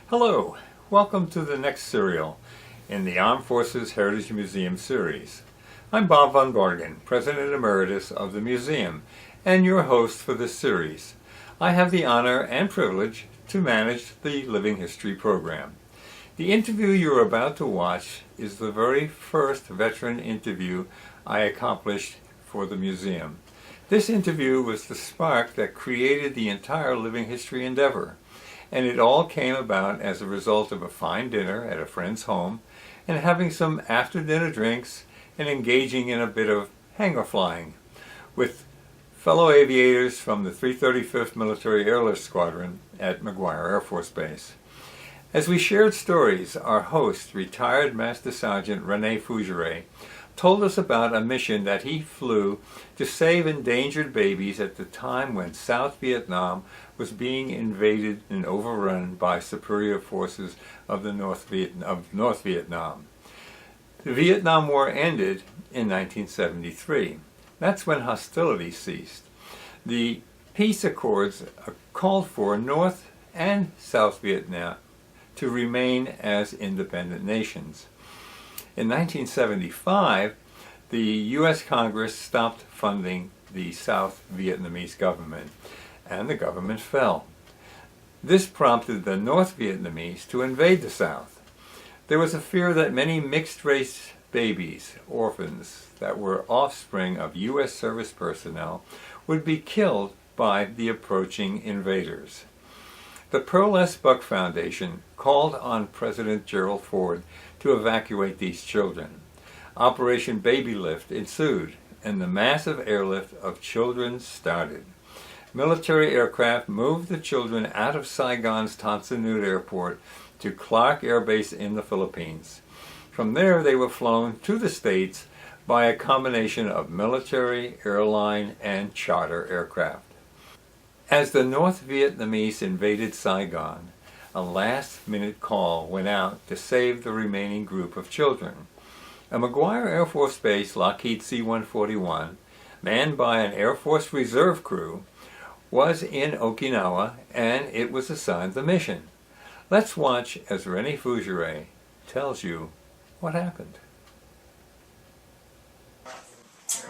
Hello, welcome to the next serial in the Armed Forces Heritage Museum series. I'm Bob von Bargen, President Emeritus of the museum, and your host for this series. I have the honor and privilege to manage the Living History program. The interview you're about to watch is the very first veteran interview I accomplished for the museum. This interview was the spark that created the entire Living History endeavor. And it all came about as a result of a fine dinner at a friend's home and having some after-dinner drinks and engaging in a bit of hangar flying with fellow aviators from the 335th Military Airlift Squadron at McGuire Air Force Base. As we shared stories, our host, retired Master Sergeant René Fougeray, told us about a mission that he flew to save endangered babies at the time when South Vietnam was being invaded and overrun by superior forces of North Vietnam. The Vietnam War ended in 1973. That's when hostilities ceased. The peace accords called for North and South Vietnam to remain as independent nations. In 1975, the U.S. Congress stopped funding the South Vietnamese government, and the government fell. This prompted the North Vietnamese to invade the South. There was a fear that many mixed-race babies, orphans, that were offspring of U.S. service personnel would be killed by the approaching invaders. The Pearl S. Buck Foundation called on President Gerald Ford to evacuate these children. Operation Babylift ensued, and the massive airlift of children started. Military aircraft moved the children out of Saigon's Tan Son Nhut Airport to Clark Air Base in the Philippines. From there, they were flown to the States by a combination of military, airline, and charter aircraft. As the North Vietnamese invaded Saigon, a last-minute call went out to save the remaining group of children. A McGuire Air Force Base Lockheed C-141, manned by an Air Force Reserve crew, was in Okinawa, and it was assigned the mission. Let's watch as René Fougeray tells you what happened.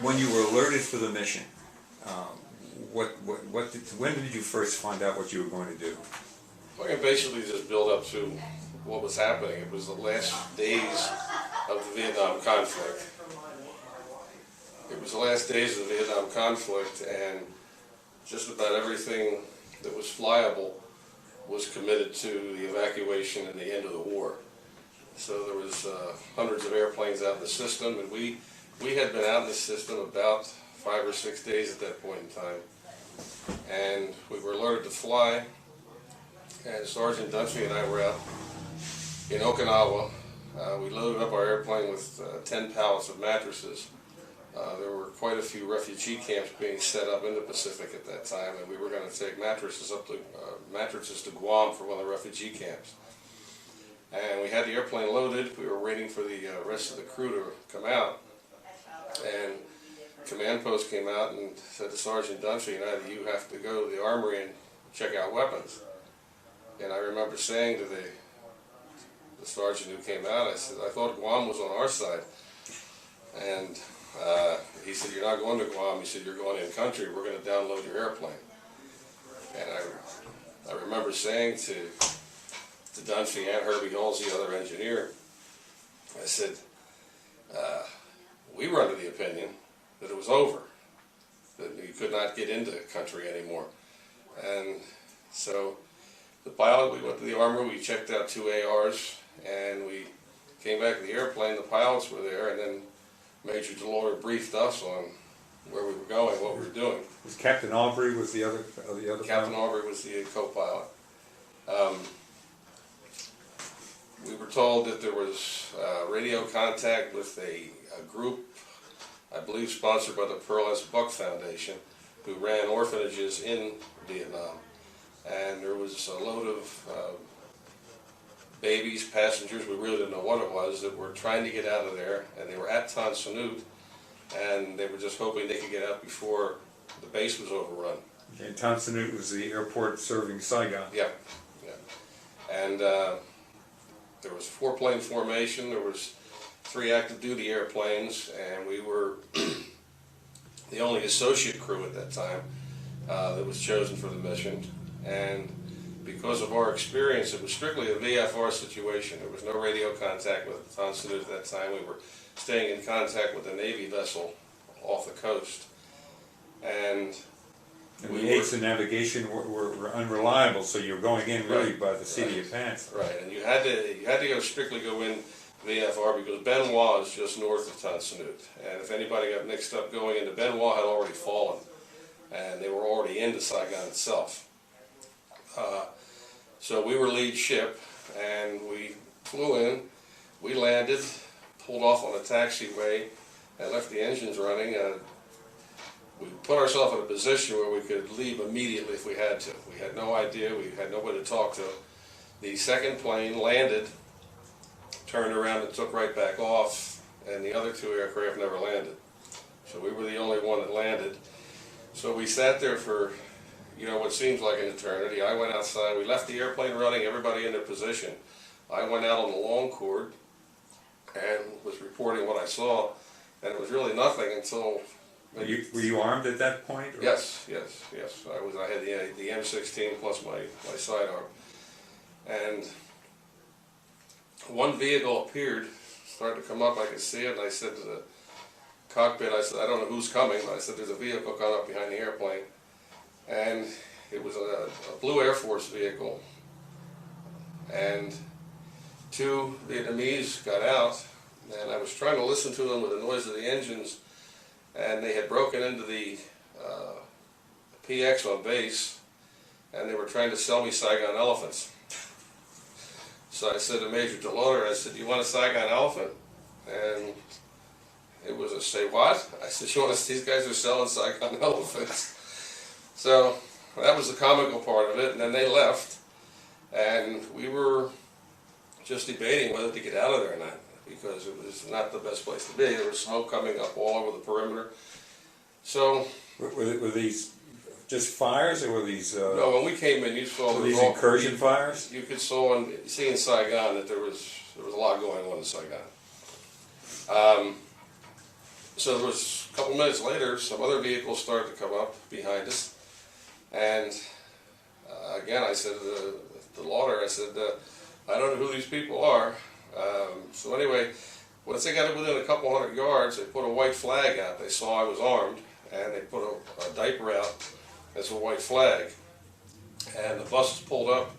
When you were alerted for the mission, when did you first find out what you were going to do? Well, I basically just build up to what was happening. It was the last days of the Vietnam conflict. It was the last days of the Vietnam conflict, and just about everything that was flyable was committed to the evacuation and the end of the war. So there was hundreds of airplanes out in the system, and we had been out in the system about 5 or 6 days at that point in time. And we were alerted to fly, and Sergeant Dunphy and I were out in Okinawa. We loaded up our airplane with 10 pallets of mattresses. There were quite a few refugee camps being set up in the Pacific at that time, and we were going to take mattresses to Guam for one of the refugee camps. And we had the airplane loaded. We were waiting for the rest of the crew to come out, and command post came out and said to Sergeant Dunphy and I that you have to go to the armory and check out weapons. And I remember saying to the sergeant who came out, I said, I thought Guam was on our side. And he said, you're not going to Guam. He said, you're going in country. We're going to download your airplane. And I remember saying to Dunphy and Herbie Halls, the other engineer, I said, we were under the opinion that it was over, that you could not get into the country anymore. And so the pilot, we went to the armory, we checked out 2 ARs, and we came back to the airplane. The pilots were there, and then Major Delore briefed us on where we were going, what we were doing. Was Captain Aubrey was the other Captain pilot? Aubrey was the co-pilot. We were told that there was radio contact with a group, I believe sponsored by the Pearl S. Buck Foundation, who ran orphanages in Vietnam. And there was a load of babies, passengers, we really didn't know what it was, that were trying to get out of there, and they were at Tan Son Nhut, and they were just hoping they could get out before the base was overrun. And Tan Son Nhut was the airport serving Saigon. Yeah, yeah. and there was 4-plane formation. There was 3 active duty airplanes, and we were the only associate crew at that time that was chosen for the mission. And because of our experience, it was strictly a VFR situation. There was no radio contact with Tonsanut at that time. We were staying in contact with a Navy vessel off the coast. And the aids to navigation were unreliable, so you're going in really by the seat of your pants. Right, and you had to strictly go in VFR because Benoit is just north of Tonsanut. And if anybody got mixed up going into Benoit, had already fallen, and they were already into Saigon itself. So we were lead ship, and we flew in, we landed, pulled off on a taxiway, and left the engines running. We put ourselves in a position where we could leave immediately if we had to. We had no idea, we had nobody to talk to. The second plane landed, turned around and took right back off, and the other 2 aircraft never landed. So we were the only one that landed. So we sat there for, what seems like an eternity. I went outside, we left the airplane running, everybody in their position. I went out on the long cord and was reporting what I saw, and it was really nothing until... Were you armed at that point? Or? Yes. I had the M16 plus my sidearm. And one vehicle appeared, started to come up, I could see it, and I said to the cockpit, I said, I don't know who's coming, but I said, there's a vehicle coming up behind the airplane. And it was a blue Air Force vehicle. And 2 Vietnamese got out, and I was trying to listen to them with the noise of the engines, and they had broken into the PX on base, and they were trying to sell me Saigon elephants. So I said to Major DeLauder, I said, "You want a Saigon elephant?" And it was a, "Say what?" I said, "You want to, these guys are selling Saigon elephants." So that was the comical part of it, and then they left, and we were just debating whether to get out of there or not, because it was not the best place to be. There was smoke coming up all over the perimeter. So... Were these just fires, or were these... no, when we came in, you saw... Were these incursion fires? You could see in Saigon that there was a lot going on in Saigon. So there was, a couple minutes later, some other vehicles started to come up behind us. And again, I said to the Lauder, I said, I don't know who these people are. So anyway, once they got within a couple hundred yards, they put a white flag out. They saw I was armed, and they put a diaper out as a white flag. And the buses pulled up,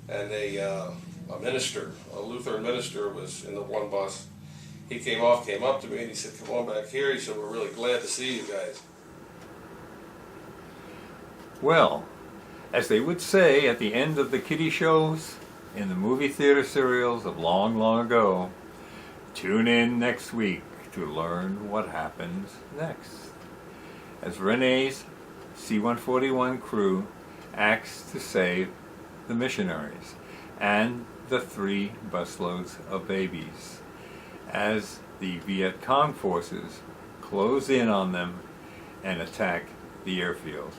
and a minister, a Lutheran minister, was in the one bus. He came up to me, and he said, "Come on back here." He said, "We're really glad to see you guys." Well, as they would say at the end of the kiddie shows in the movie theater serials of long, long ago, tune in next week to learn what happens next, as Renee's C-141 crew acts to save the missionaries and the 3 busloads of babies, as the Viet Cong forces close in on them and attack the airfield.